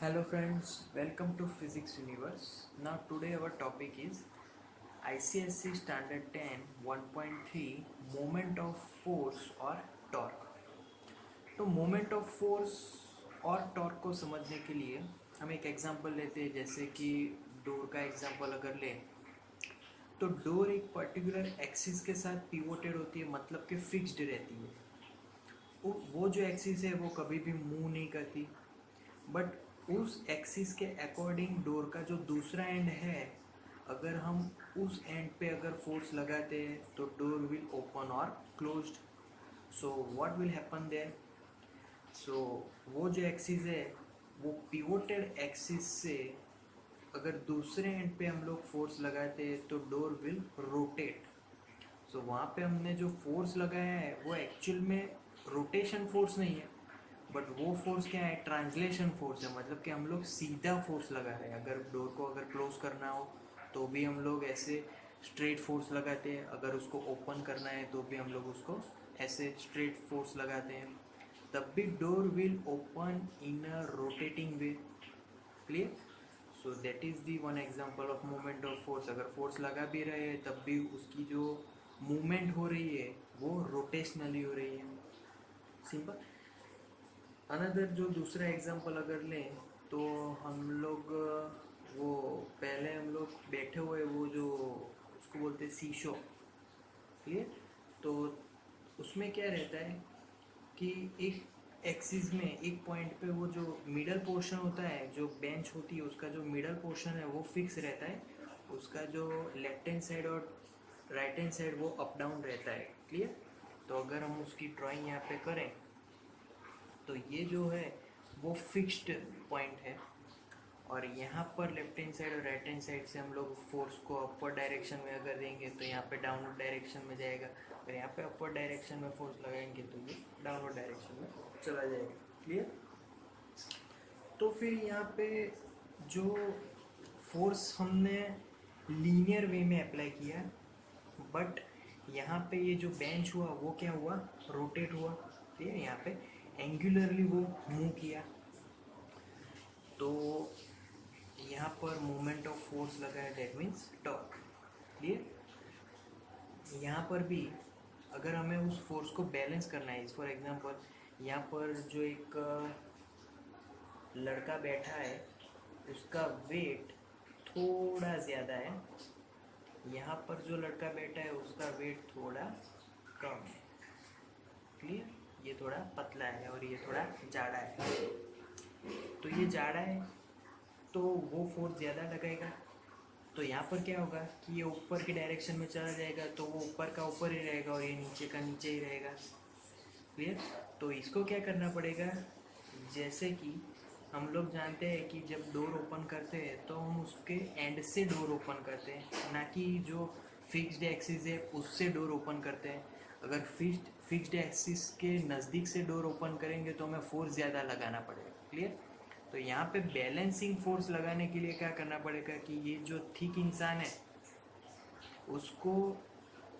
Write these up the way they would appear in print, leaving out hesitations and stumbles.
Hello friends, welcome to Physics Universe. Now today our topic is ICSE Standard 10 1.3 Moment of Force or Torque. तो moment of force और torque को समझने के लिए हम एक एग्जांपल लेते हैं, जैसे कि डोर का एग्जांपल अगर लें तो डोर एक पर्टिकुलर एक्सिस के साथ पिवोटेड होती है, मतलब कि फिक्स्ड रहती है। वो जो एक्सिस है वो कभी भी मूव नहीं करती, बट उस एक्सिस के अकॉर्डिंग डोर का जो दूसरा एंड है, अगर हम उस एंड पे अगर फोर्स लगाते हैं तो डोर विल ओपन और closed. So what will happen there? So वो जो एक्सिस है वो पिवोटेड एक्सिस से अगर दूसरे एंड पे हम लोग फोर्स लगाते हैं तो डोर विल रोटेट। सो वहाँ पे हमने जो फोर्स लगाया है वो एक्चुअल में रोटेशन फोर्स नहीं है, बट वो फोर्स क्या है, ट्रांसलेशन फोर्स है। मतलब कि हम लोग सीधा फोर्स लगा रहे हैं। अगर डोर को अगर क्लोज करना हो तो भी हम लोग ऐसे स्ट्रेट फोर्स लगाते हैं, अगर उसको ओपन करना है तो भी हम लोग उसको ऐसे स्ट्रेट फोर्स लगाते हैं। तब भी door will open in a rotating way. Clear? So that is the one example of movement of force. अगर फोर्स लगा भी रहे हैं तब भी उसकी जो मूवमेंट हो रही है वो रोटेशनली हो रही है। सिंपल। अनदर जो दूसरा एग्जांपल अगर लें तो हम लोग वो पहले हम लोग बैठे हुए वो जो उसको बोलते हैं सीशो। क्लियर? तो उसमें क्या रहता है कि एक एक्सिस में एक पॉइंट पे वो जो मिडल पोर्शन होता है, जो बेंच होती है उसका जो मिडल पोर्शन है वो फिक्स रहता है। उसका जो लेफ्ट हैंड साइड और राइट हैंड साइड वो अप डाउन रहता है। क्लियर? तो अगर हम उसकी ड्राइंग यहाँ पे करें तो ये जो है वो फिक्स्ड पॉइंट है, और यहाँ पर लेफ्ट हैंड साइड और राइट हैंड साइड से हम लोग फोर्स को अपवर्ड डायरेक्शन में अगर देंगे तो यहाँ पे डाउनवर्ड डायरेक्शन में जाएगा, और यहाँ पे अपवर्ड डायरेक्शन में फोर्स लगाएंगे तो ये डाउनवर्ड डायरेक्शन में चला जाएगा। क्लियर? तो फिर यहाँ पे जो फोर्स हमने लीनियर वे में अप्लाई किया, बट यहाँ पे ये जो बेंच हुआ वो क्या हुआ, रोटेट हुआ। ठीक है, यहाँ पे एंगुलरली वो मूव किया, तो यहाँ पर मोमेंट ऑफ फोर्स लगा है, दैट मीन्स टॉर्क। क्लियर? यहाँ पर भी अगर हमें उस फोर्स को बैलेंस करना है, फॉर एग्जांपल यहाँ पर जो एक लड़का बैठा है उसका वेट थोड़ा ज़्यादा है, यहाँ पर जो लड़का बैठा है उसका वेट थोड़ा कम है। क्लियर? ये थोड़ा पतला है और ये थोड़ा जाड़ा है। तो ये जाड़ा है तो वो फोर्स ज़्यादा लगाएगा, तो यहाँ पर क्या होगा कि ये ऊपर की डायरेक्शन में चला जाएगा, तो वो ऊपर का ऊपर ही रहेगा और ये नीचे का नीचे ही रहेगा। क्लियर? तो इसको क्या करना पड़ेगा, जैसे कि हम लोग जानते हैं कि जब डोर ओपन करते हैं तो हम उसके एंड से डोर ओपन करते हैं, ना कि जो फिक्स्ड एक्सिस है उससे डोर ओपन करते हैं। अगर फिक्स्ड एक्सिस के नज़दीक से डोर ओपन करेंगे तो हमें फोर्स ज़्यादा लगाना पड़ेगा। क्लियर? तो यहाँ पे बैलेंसिंग फोर्स लगाने के लिए क्या करना पड़ेगा कि ये जो थिक इंसान है उसको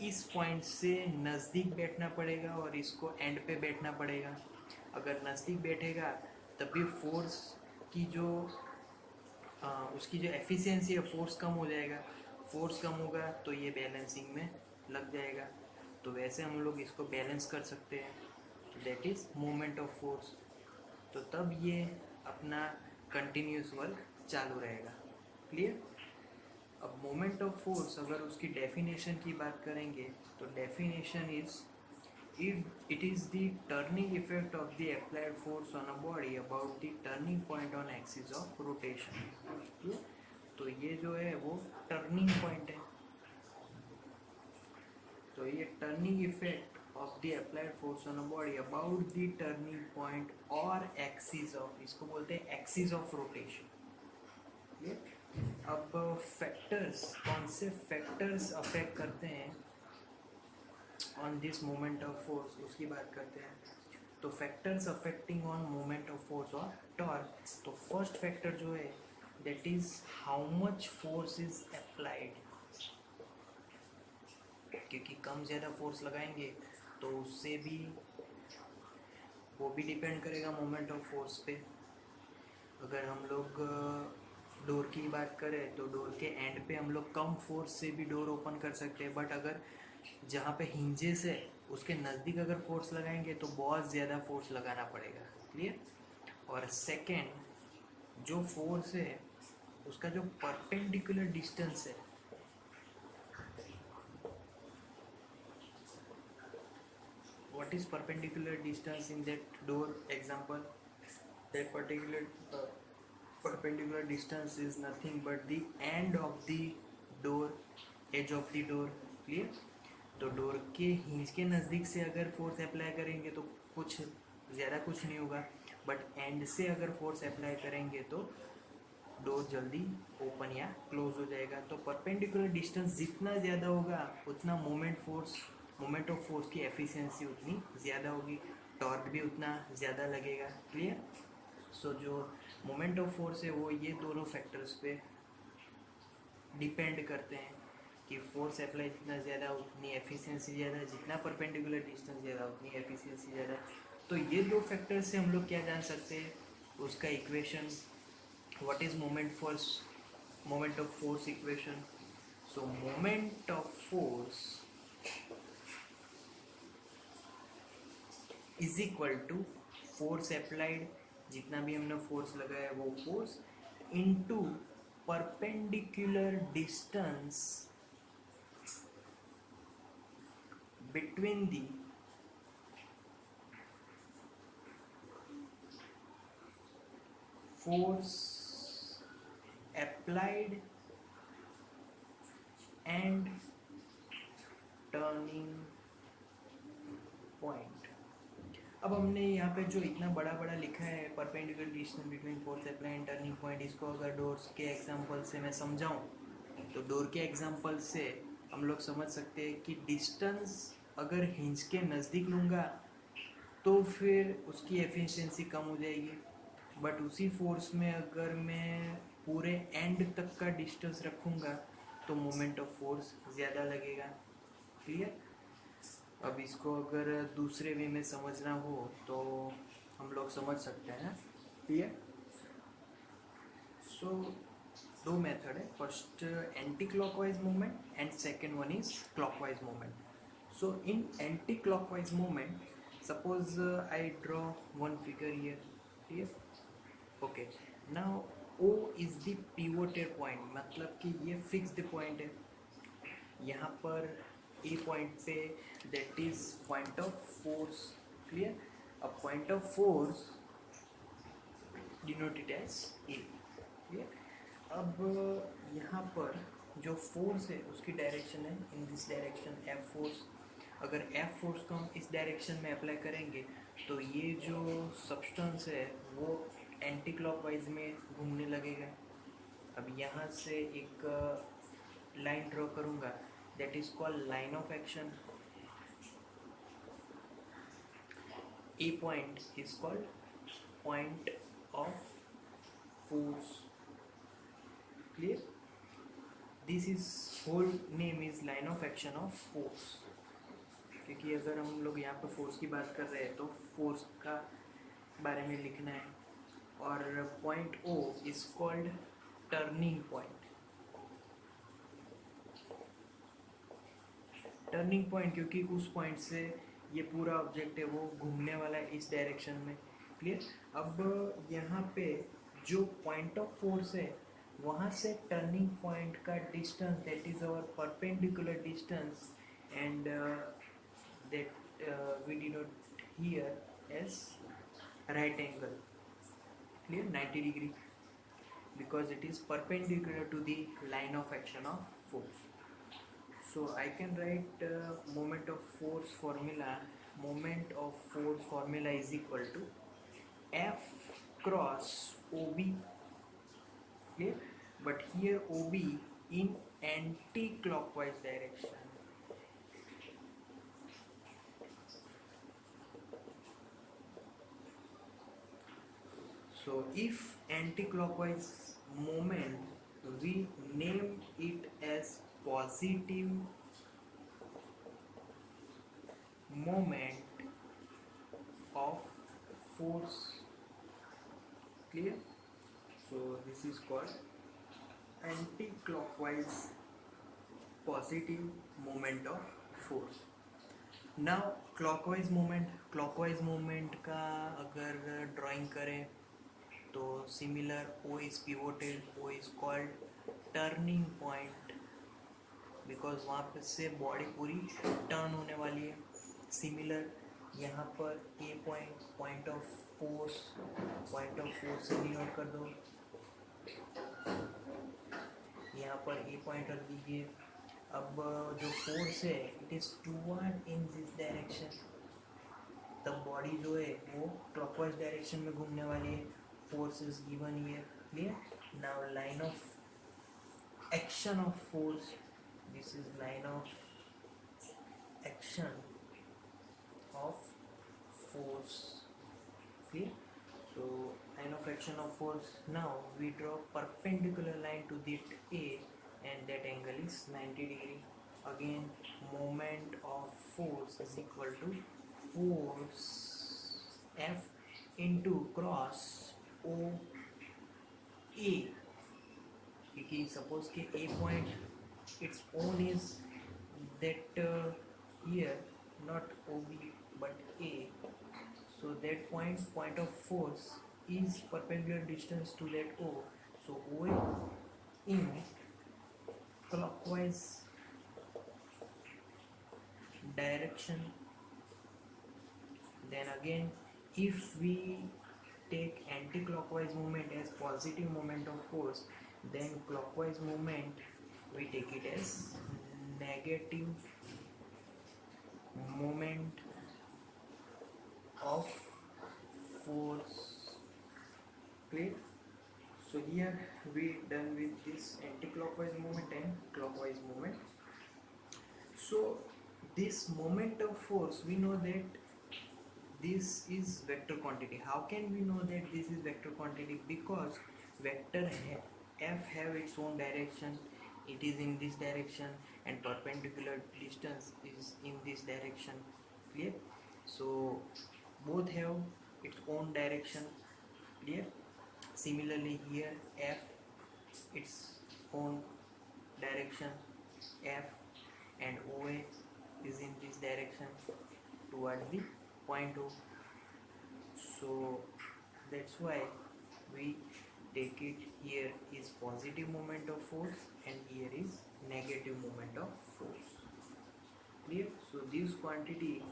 इस पॉइंट से नज़दीक बैठना पड़ेगा और इसको एंड पे बैठना पड़ेगा। अगर नज़दीक बैठेगा तभी फोर्स की जो उसकी जो एफिशिएंसी है, फोर्स कम हो जाएगा। फोर्स कम होगा तो ये बैलेंसिंग में लग जाएगा। तो वैसे हम लोग इसको बैलेंस कर सकते हैं, that is moment of force. तो तब ये अपना कंटिन्यूस वर्क चालू रहेगा। क्लियर? अब मोमेंट ऑफ फोर्स अगर उसकी डेफिनेशन की बात करेंगे तो definition is, if it is the turning effect of the applied force on a body about the turning point on axis of rotation। तो ये जो है वो टर्निंग पॉइंट है। तो ये turning effect of the applied force on a body about the turning point और axis of, इसको बोलते हैं एक्सिस ऑफ रोटेशन। अब फैक्टर्स, कौन से फैक्टर्स अफेक्ट करते हैं on this moment of force, उसकी बात करते हैं। तो factors affecting on moment of force और टॉर्क, तो फर्स्ट फैक्टर जो है that is how much force is applied. क्योंकि कम ज़्यादा फोर्स लगाएंगे तो उससे भी वो भी डिपेंड करेगा मोमेंट ऑफ फोर्स पे। अगर हम लोग डोर की बात करें तो डोर के एंड पे हम लोग कम फोर्स से भी डोर ओपन कर सकते हैं, बट अगर जहाँ पे हिंजेस है उसके नज़दीक अगर फोर्स लगाएंगे तो बहुत ज़्यादा फोर्स लगाना पड़ेगा। क्लियर। और सेकेंड जो फोर्स है उसका जो परपेंडिकुलर डिस्टेंस है, what is perpendicular distance in that door example? That particular perpendicular distance is nothing but the end of the door, edge of the door. Clear? तो door के hinge के नज़दीक से अगर फोर्स अप्लाई करेंगे तो कुछ ज़्यादा कुछ नहीं होगा, बट एंड से अगर फोर्स अप्लाई करेंगे तो डोर जल्दी ओपन या क्लोज हो जाएगा। तो परपेंडिकुलर डिस्टेंस जितना ज़्यादा होगा उतना मोमेंट ऑफ फोर्स की एफिशिएंसी उतनी ज़्यादा होगी, टॉर्क भी उतना ज़्यादा लगेगा। क्लियर। सो जो मोमेंट ऑफ फोर्स है वो ये दोनों फैक्टर्स पे डिपेंड करते हैं कि फोर्स अप्लाई जितना ज़्यादा उतनी एफिशिएंसी ज़्यादा, जितना परपेंडिकुलर डिस्टेंस ज़्यादा उतनी एफिशिएंसी ज़्यादा। तो ये दो फैक्टर से हम लोग क्या जान सकते हैं, उसका equation, what is moment of force equation. So moment of force is equal to force applied, जितना भी हमने फोर्स लगाया वो force, into perpendicular distance between the force applied and turning point। अब हमने यहाँ पे जो इतना बड़ा बड़ा लिखा है perpendicular distance between force apply and turning point, इसको अगर डोर्स के एग्जांपल से मैं समझाऊँ तो डोर के एग्जांपल से हम लोग समझ सकते हैं कि डिस्टेंस अगर हिंज के नज़दीक लूँगा तो फिर उसकी एफिशिएंसी कम हो जाएगी, बट उसी फोर्स में अगर मैं पूरे एंड तक का डिस्टेंस रखूँगा तो मोमेंट ऑफ फोर्स ज़्यादा लगेगा। क्लियर। अब इसको अगर दूसरे वे में समझना हो तो हम लोग समझ सकते हैं। क्लियर। सो दो मेथड है, first anti clockwise movement and second one is clockwise movement. So in anti-clockwise movement, suppose I draw one figure here. Here. Okay. Now O is the pivoted point, मतलब कि ये fixed point है। यहाँ पर A point पे that is point of force. Clear? A point of force denoted as A. Clear? अब यहाँ पर जो फोर्स है उसकी डायरेक्शन है in this direction F force. अगर F फोर्स को हम इस डायरेक्शन में अप्लाई करेंगे तो ये जो सब्सटेंस है वो एंटी क्लॉकवाइज में घूमने लगेगा। अब यहाँ से एक लाइन ड्रॉ करूँगा, that is called line of action. A point is called point of force. Clear. This is whole name is line of action of force, क्योंकि अगर हम लोग यहाँ पर फोर्स की बात कर रहे हैं तो फोर्स का बारे में लिखना है। और point O is called turning point. Turning point क्योंकि उस पॉइंट से ये पूरा ऑब्जेक्ट है वो घूमने वाला है इस डायरेक्शन में। क्लियर। अब यहाँ पे जो पॉइंट ऑफ फोर्स है वहाँ से टर्निंग पॉइंट का distance, that is our perpendicular distance, and that we denote here as right angle. Clear. 90 degree, because it is perpendicular to the line of action of force. So I can write moment of force formula. Moment of force formula is equal to F cross OB. Clear. But here OB in anti-clockwise direction. So if anti-clockwise moment, we name it as positive moment of force. Clear. So this is called anti-clockwise positive moment of force. Now clockwise movement का अगर drawing करें तो similar O is pivoted, O is called turning point, because वहाँ पे से body पूरी turn होने वाली है. सिमिलर यहाँ पर ए पॉइंट, पॉइंट ऑफ फोर्स से नोट कर दो. यहाँ पर ए पॉइंट रख दीजिए. अब जो फोर्स है it is toward in this direction, तब बॉडी जो है वो क्लॉकवाइज डायरेक्शन में घूमने वाली है. Force is given here. Clear. Now line of action of force, this is line of action of force. Clear? So line of action of force, now we draw perpendicular line to that A and that angle is 90 degree. Again moment of force is equal to force F into cross O A, क्योंकि suppose कि A point its own is that here not OB but A, so that point of force is perpendicular distance to that O, so OA in clockwise direction. Then again if we take anti-clockwise movement as positive moment of force, then clockwise movement we take it as negative moment of force. Clear? So here we done with this anti-clockwise movement and clockwise movement. So this moment of force, we know that this is vector quantity. How can we know that this is vector quantity? Because vector F have its own direction, it is in this direction, and perpendicular distance is in this direction. Clear? So both have its own direction. Clear? Similarly here F its own direction, F and OA is in this direction towards the point O. So that's why we take it here is positive moment of force and here is negative moment of force. Clear? So this quantity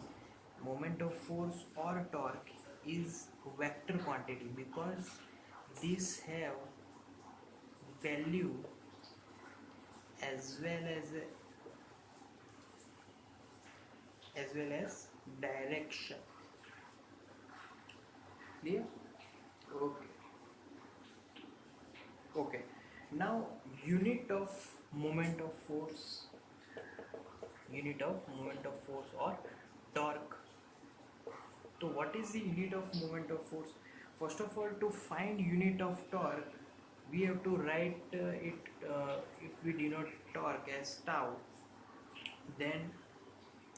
moment of force or torque is vector quantity because these have value as well as direction. Clear? Okay. Now unit of moment of force or torque. So what is the unit of moment of force? First of all, to find unit of torque we have to write it, if we denote torque as tau, then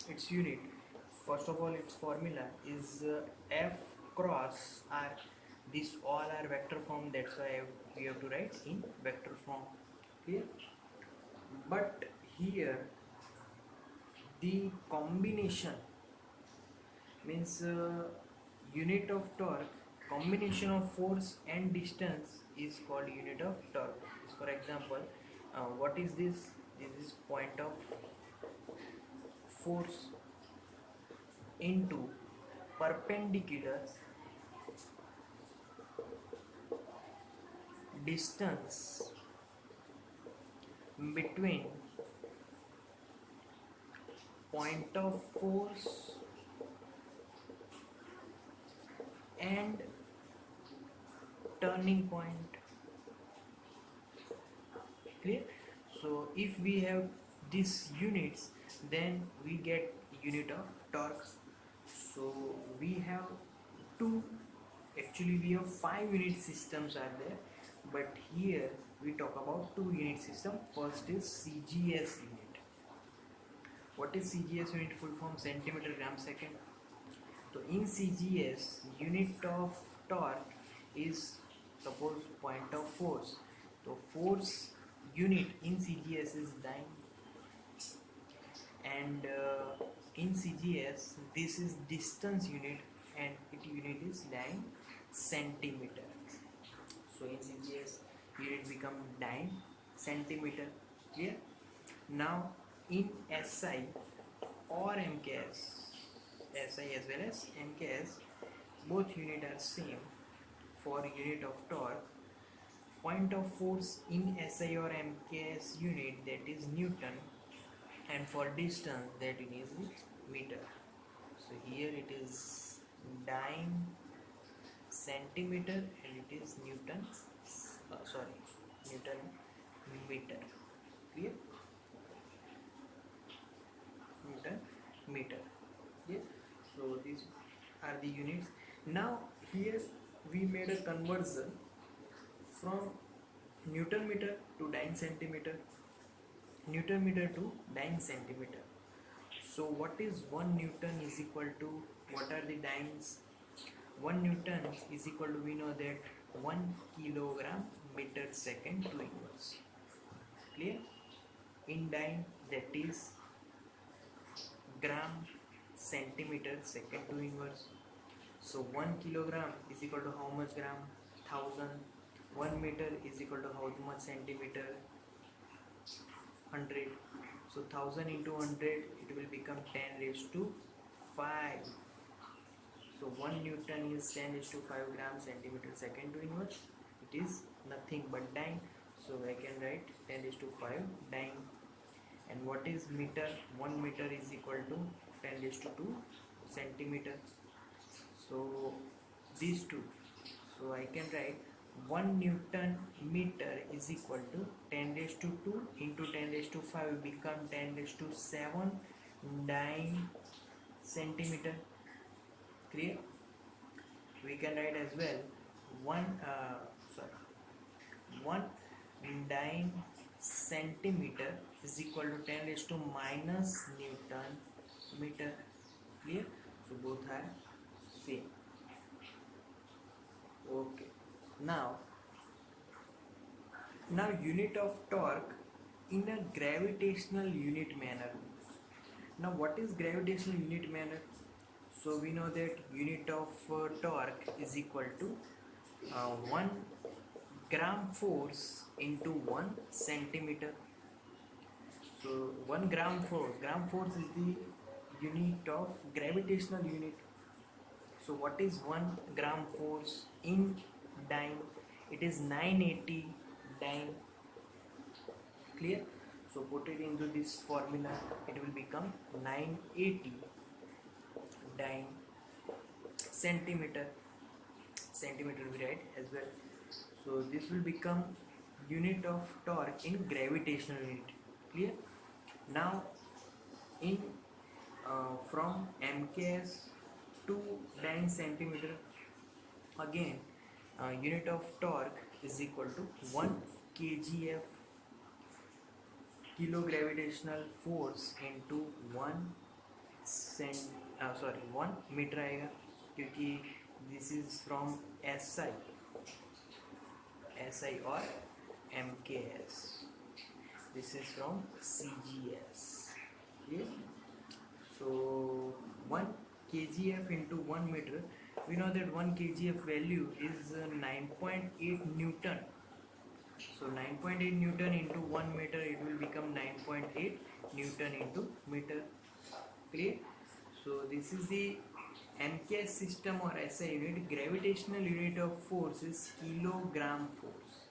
its unit, first of all its formula is F cross R. This all are vector form, that's why we have to write in vector form. Clear? But here the combination means unit of torque, combination of force and distance is called unit of torque. For example, what is this? This is point of force into perpendicular distance between point of force and turning point. Clear? So if we have these units, then we get unit of torque. So we have two, actually we have 5 unit systems are there, but here we talk about 2 unit system. First is CGS unit. What is CGS unit? Full form centimeter gram second. So in CGS, unit of torque is suppose point of force, so force unit in CGS is dyne, and in CGS this is distance unit and its unit is dyne centimeter. So in CGS unit become dyne centimeter. Clear? Now in SI or MKS, SI as well as MKS, both unit are same. For unit of torque, point of force in SI or MKS unit, that is Newton, and for distance that unit is meter. So here it is dyne centimeter and it is Newton, Newton meter. Clear? Newton meter. Yes. So these are the units. Now here we made a conversion from Newton meter to dyne centimeter, Newton meter to dyne centimeter. So what is 1 Newton is equal to, what are the dynes? 1 Newton is equal to, we know that 1 kilogram meter second to inverse. Clear? In dyne that is gram centimeter second to inverse. So 1 kilogram is equal to how much gram? 1000. 1 meter is equal to how much centimeter? 100. So 1000 into 100, it will become 10 raised to 5. So 1 Newton is 10 raised to 5 grams centimeter second to inverse. It is nothing but dyne. So I can write 10 raised to 5 dyne. And what is meter? 1 meter is equal to 10 raised to 2 centimeter. So these two. So I can write 1 Newton meter is equal to 10 raised to 2 into 10 raised to 5 become 10 raised to 7 dyne centimeter. Clear? We can write as well 1 dyne centimeter is equal to 10 raised to minus Newton meter. Clear? So both are same. Okay. Now unit of torque in a gravitational unit manner. Now what is gravitational unit manner? So we know that unit of torque is equal to 1 gram force into 1 centimeter. So 1 gram force is the unit of gravitational unit. So what is 1 gram force in dyne? It is 980 dyne. Clear? So put it into this formula, it will become 980 dyne centimeter. Centimeter we write as well. So this will become unit of torque in gravitational unit. Clear? Now in from MKS to dyne centimeter, again unit of torque is equal to 1 kgf, kilo gravitational force into 1 metre आएगा, क्योंकि this is from SI और MKS, this is from CGS. Okay? So 1 kgf into 1 meter, we know that 1 kgf value is 9.8 Newton. So 9.8 Newton into 1 meter, it will become 9.8 Newton into meter. Clear? So this is the MKS system or SI unit. Gravitational unit of force is kilogram force.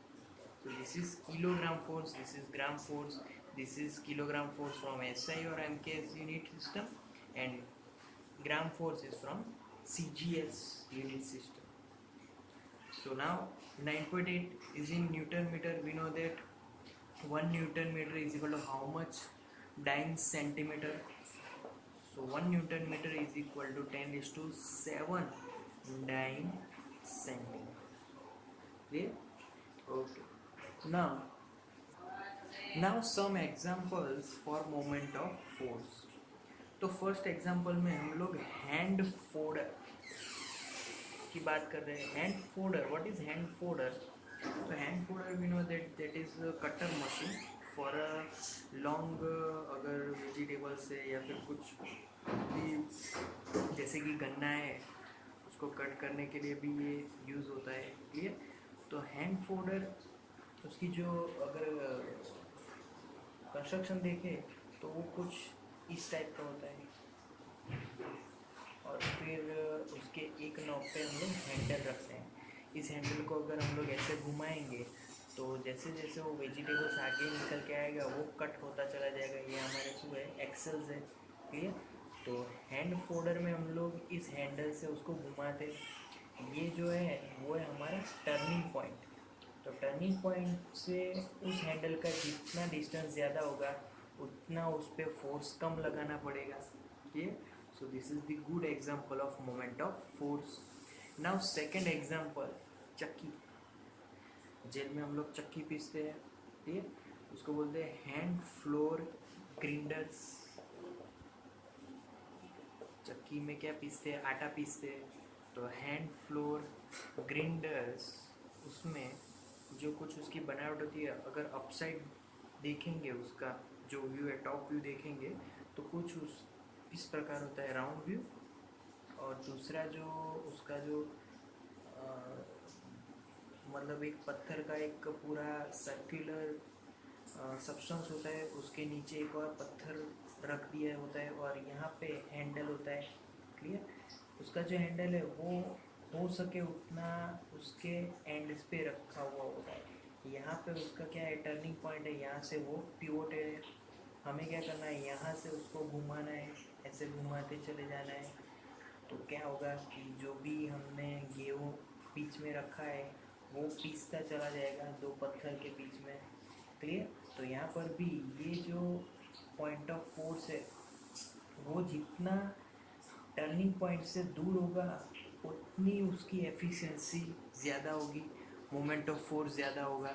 So this is kilogram force, this is gram force, this is kilogram force from SI or MKS unit system, and gram force is from CGS unit system. So now 9.8 is in Newton meter. We know that 1 Newton meter is equal to how much dyne centimeter. So 1 Newton meter is equal to 10 raised to 7 dyne centimeter. Clear? Okay. Now some examples for moment of force. तो first example में हम लोग hand fold उसकी बात कर रहे हैं। Hand folder, what is hand folder? तो hand folder we know that is cutter machine for a long, अगर वेजिटेबल्स है या फिर कुछ भी, जैसे कि गन्ना है, उसको कट करने के लिए भी ये यूज़ होता है। क्लियर? तो हैंड फोल्डर, उसकी जो अगर कंस्ट्रक्शन देखें तो वो कुछ इस टाइप का होता है, और फिर उसके एक नॉब पे हम लोग हैंडल रखते हैं। इस हैंडल को अगर हम लोग ऐसे घुमाएंगे तो जैसे जैसे वो वेजिटेबल्स आगे निकल के आएगा वो कट होता चला जाएगा। ये हमारे जो है एक्सेल्स है। क्लियर? तो हैंड फोल्डर में हम लोग इस हैंडल से उसको घुमाते, ये जो है वो है हमारा टर्निंग पॉइंट। तो टर्निंग पॉइंट से उस हैंडल का जितना डिस्टेंस ज़्यादा होगा उतना उस पर फोर्स कम लगाना पड़ेगा। Clear? So this is the good example of moment of force. Now second example, चक्की। जेल में हम लोग चक्की पीसते हैं, ठीक है? उसको बोलते हैं हैंड फ्लोर ग्राइंडर्स। चक्की में क्या पीसते हैं? आटा पीसते हैं। तो हैंड फ्लोर ग्राइंडर्स, उसमें जो कुछ उसकी बनावट होती है, अगर अपसाइड देखेंगे उसका जो व्यू है, टॉप व्यू देखेंगे तो कुछ उस इस प्रकार होता है, राउंड व्यू। और दूसरा जो उसका जो मतलब एक पत्थर का एक पूरा सर्कुलर सब्सटेंस होता है, उसके नीचे एक और पत्थर रख दिया होता है और यहाँ पे हैंडल होता है। क्लियर? उसका जो हैंडल है वो हो सके उतना उसके एंड्स पे रखा हुआ होता है। यहाँ पे उसका क्या है, टर्निंग पॉइंट है, यहाँ से वो पिवोट है। हमें क्या करना है, यहाँ से उसको घुमाना है, ऐसे घुमाते चले जाना है। तो क्या होगा कि जो भी हमने गेहूँ बीच में रखा है वो पीसता चला जाएगा दो पत्थर के बीच में। क्लियर? तो यहाँ पर भी ये जो पॉइंट ऑफ फोर्स है वो जितना टर्निंग पॉइंट से दूर होगा उतनी उसकी एफिशिएंसी ज़्यादा होगी, मोमेंट ऑफ फोर्स ज़्यादा होगा।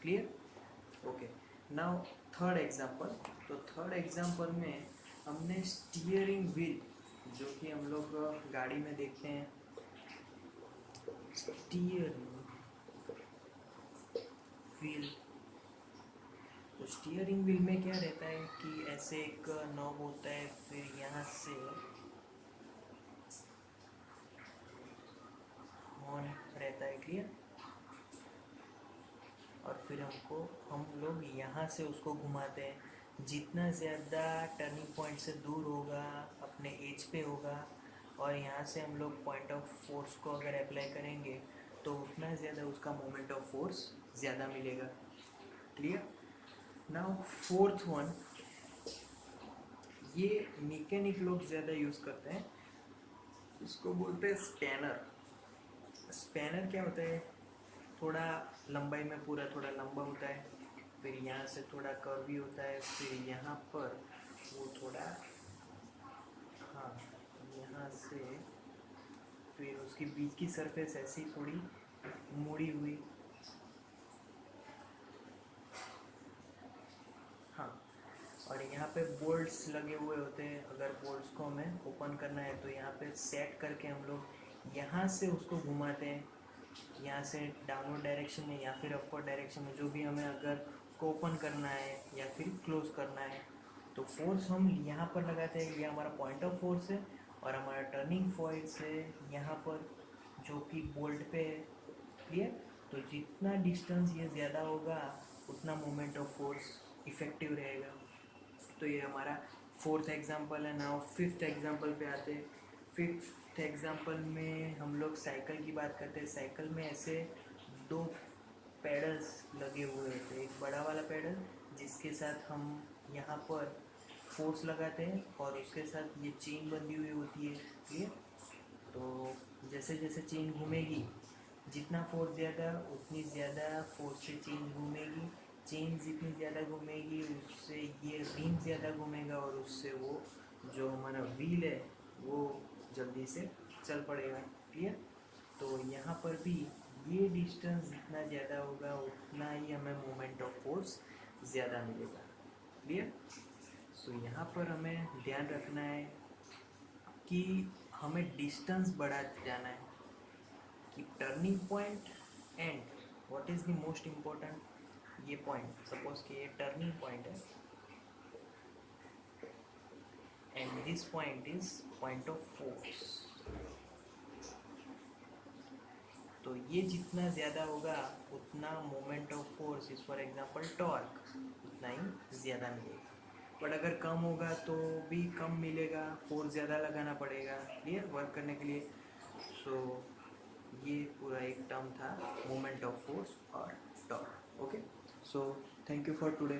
Clear? Okay. Now third example. तो थर्ड एग्जांपल में हमने स्टीयरिंग व्हील, जो कि हम लोग गाड़ी में देखते हैं, स्टीयरिंग व्हील। तो स्टीयरिंग व्हील में क्या रहता है कि ऐसे एक नॉब होता है, फिर यहाँ से हॉर्न रहता है। क्लियर? और फिर हम लोग यहाँ से उसको घुमाते हैं। जितना ज़्यादा टर्निंग पॉइंट से दूर होगा, अपने एज पे होगा, और यहाँ से हम लोग पॉइंट ऑफ फोर्स को अगर अप्लाई करेंगे तो उतना ज़्यादा उसका मोमेंट ऑफ फोर्स ज़्यादा मिलेगा। क्लियर? नाउ फोर्थ वन, ये मैकेनिक लोग ज़्यादा यूज़ करते हैं, इसको बोलते हैं स्पैनर। स्पैनर क्या होता है, थोड़ा लंबाई में पूरा थोड़ा लंबा होता है, फिर यहाँ से थोड़ा कर्वी होता है, फिर यहाँ पर वो थोड़ा, हाँ, यहाँ से फिर उसकी बीच की सरफेस ऐसी थोड़ी मुड़ी हुई, हाँ। और यहाँ पे बोल्ट्स लगे हुए होते हैं, अगर बोल्ट्स को हमें ओपन करना है तो यहाँ पे सेट करके हम लोग यहाँ से उसको घुमाते हैं, यहाँ से डाउनवर्ड डायरेक्शन में या फिर अपवर्ड डायरेक्शन में, जो भी हमें अगर उसको ओपन करना है या फिर क्लोज करना है। तो फोर्स हम यहाँ पर लगाते हैं, ये हमारा पॉइंट ऑफ फोर्स है, और हमारा टर्निंग फोर्स है यहाँ पर, जो कि बोल्ट पे है। क्लियर? तो जितना डिस्टेंस ये ज़्यादा होगा उतना मोमेंट ऑफ फोर्स इफेक्टिव रहेगा। तो ये हमारा फोर्थ एग्जांपल है। नाउ फिफ्थ एग्जांपल पे आते हैं। फिफ्थ एग्जांपल में हम लोग साइकिल की बात करते हैं। साइकिल में ऐसे दो पैडल्स लगे हुए होते हैं, एक बड़ा वाला पैडल जिसके साथ हम यहाँ पर फोर्स लगाते हैं, और उसके साथ ये चेन बंधी हुई होती है। ठीक है? तो जैसे जैसे चेन घूमेगी, जितना फोर्स ज़्यादा उतनी ज़्यादा फोर्स से चेन घूमेगी, चेन जितनी ज़्यादा घूमेगी उससे ये रिंग ज़्यादा घूमेगा, और उससे वो जो हमारा व्हील है वो जल्दी से चल पड़ेगा। क्लियर? तो यहाँ पर भी ये डिस्टेंस जितना ज़्यादा होगा उतना ही हमें मोमेंट ऑफ फोर्स ज़्यादा मिलेगा। क्लियर? सो यहाँ पर हमें ध्यान रखना है कि हमें डिस्टेंस बढ़ाते जाना है। कि turning point and what is the most important ये पॉइंट, सपोज कि ये टर्निंग पॉइंट है and this point is point of force. तो ये जितना ज़्यादा होगा उतना moment of force is for example torque उतना ही ज़्यादा मिलेगा। बट अगर कम होगा तो भी कम मिलेगा, फोर्स ज़्यादा लगाना पड़ेगा क्लियर वर्क करने के लिए। सो ये पूरा एक टर्म था मोमेंट ऑफ फोर्स और torque. Okay, so thank you for today.